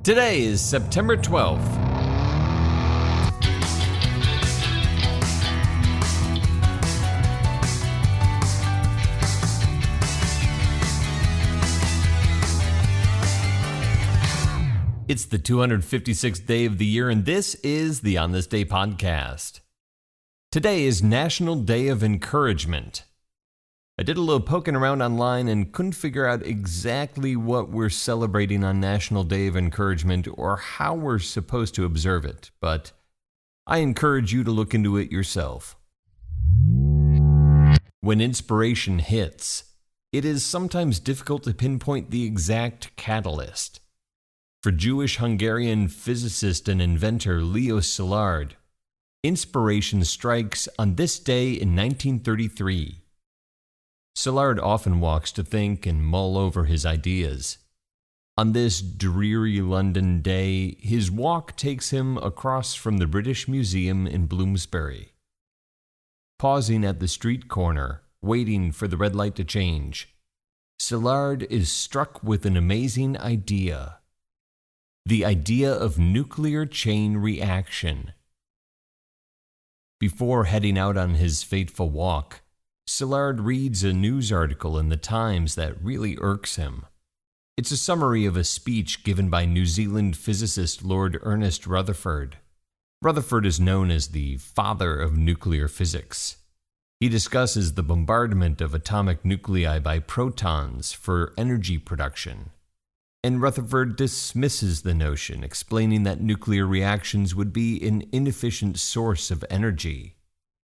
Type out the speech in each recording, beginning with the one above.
Today is September 12th. It's the 256th day of the year, and this is the On This Day podcast. Today is National Day of Encouragement. I did a little poking around online and couldn't figure out exactly what we're celebrating on National Day of Encouragement or how we're supposed to observe it, but I encourage you to look into it yourself. When inspiration hits, it is sometimes difficult to pinpoint the exact catalyst. For Jewish-Hungarian physicist and inventor Szilard, inspiration strikes on this day in 1933. Szilard often walks to think and mull over his ideas. On this dreary London day, his walk takes him across from the British Museum in Bloomsbury. Pausing at the street corner, waiting for the red light to change, Szilard is struck with an amazing idea. The idea of nuclear chain reaction. Before heading out on his fateful walk, Szilard reads a news article in the Times that really irks him. It's a summary of a speech given by New Zealand physicist Lord Ernest Rutherford. Rutherford is known as the father of nuclear physics. He discusses the bombardment of atomic nuclei by protons for energy production. And Rutherford dismisses the notion, explaining that nuclear reactions would be an inefficient source of energy.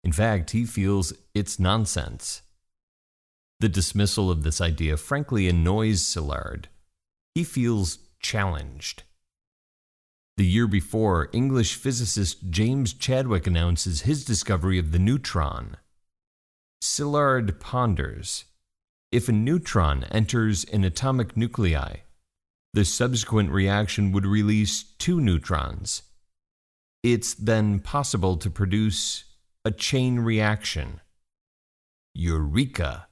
In fact, he feels it's nonsense. The dismissal of this idea frankly annoys Szilard. He feels challenged. The year before, English physicist James Chadwick announces his discovery of the neutron. Szilard ponders, if a neutron enters an atomic nuclei, the subsequent reaction would release two neutrons. It's then possible to produce a chain reaction. Eureka!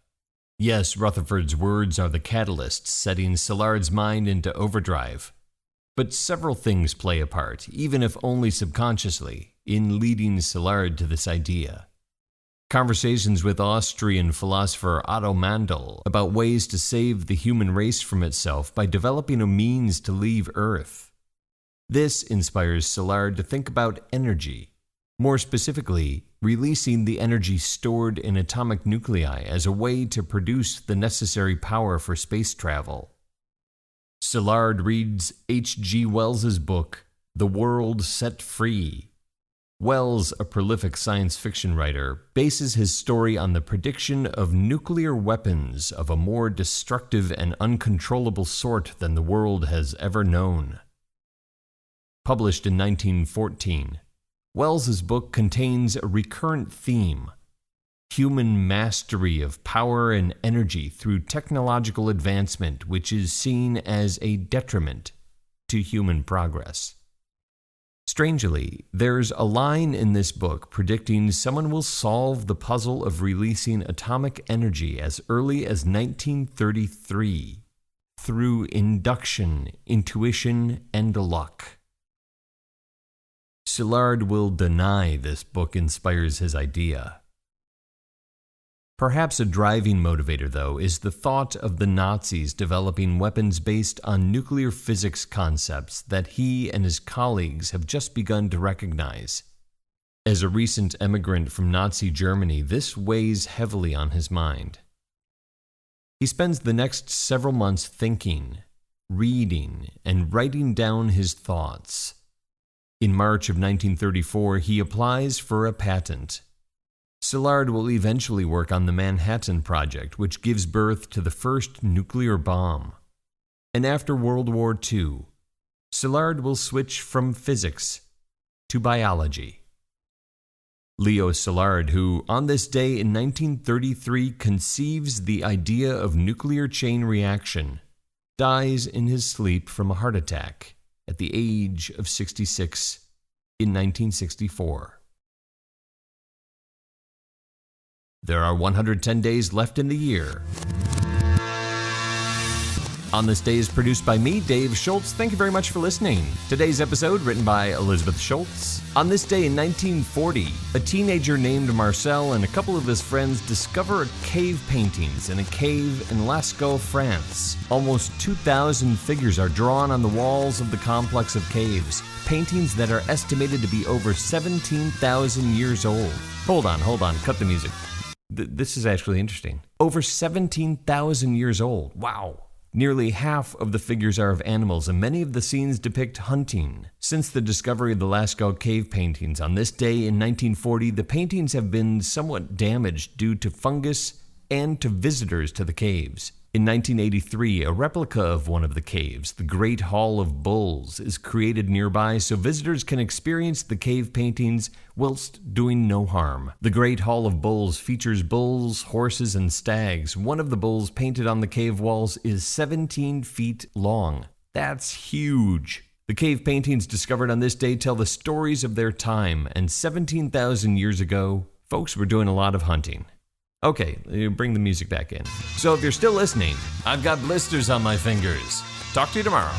Yes, Rutherford's words are the catalyst, setting Szilard's mind into overdrive. But several things play a part, even if only subconsciously, in leading Szilard to this idea. Conversations with Austrian philosopher Otto Mandl about ways to save the human race from itself by developing a means to leave Earth. This inspires Szilard to think about energy. More specifically, releasing the energy stored in atomic nuclei as a way to produce the necessary power for space travel. Szilard reads H.G. Wells's book, The World Set Free. Wells, a prolific science fiction writer, bases his story on the prediction of nuclear weapons of a more destructive and uncontrollable sort than the world has ever known. Published in 1914, Wells's book contains a recurrent theme: human mastery of power and energy through technological advancement, which is seen as a detriment to human progress. Strangely, there's a line in this book predicting someone will solve the puzzle of releasing atomic energy as early as 1933 through induction, intuition, and luck. Szilard will deny this book inspires his idea. Perhaps a driving motivator, though, is the thought of the Nazis developing weapons based on nuclear physics concepts that he and his colleagues have just begun to recognize. As a recent emigrant from Nazi Germany, this weighs heavily on his mind. He spends the next several months thinking, reading, and writing down his thoughts. In March of 1934, he applies for a patent. Szilard will eventually work on the Manhattan Project, which gives birth to the first nuclear bomb. And after World War II, Szilard will switch from physics to biology. Leo Szilard, who on this day in 1933 conceives the idea of nuclear chain reaction, dies in his sleep from a heart attack at the age of 66 in 1964. There are 110 days left in the year. On This Day is produced by me, Dave Schultz. Thank you very much for listening. Today's episode written by Elizabeth Schultz. On this day in 1940, a teenager named Marcel and a couple of his friends discover cave paintings in a cave in Lascaux, France. Almost 2,000 figures are drawn on the walls of the complex of caves, paintings that are estimated to be over 17,000 years old. Hold on, cut the music. This is actually interesting. Over 17,000 years old. Wow. Nearly half of the figures are of animals, and many of the scenes depict hunting. Since the discovery of the Lascaux cave paintings on this day in 1940, the paintings have been somewhat damaged due to fungus and to visitors to the caves. In 1983, a replica of one of the caves, the Great Hall of Bulls, is created nearby so visitors can experience the cave paintings whilst doing no harm. The Great Hall of Bulls features bulls, horses, and stags. One of the bulls painted on the cave walls is 17 feet long. That's huge. The cave paintings discovered on this day tell the stories of their time, and 17,000 years ago, folks were doing a lot of hunting. Okay, bring the music back in. So if you're still listening, I've got blisters on my fingers. Talk to you tomorrow.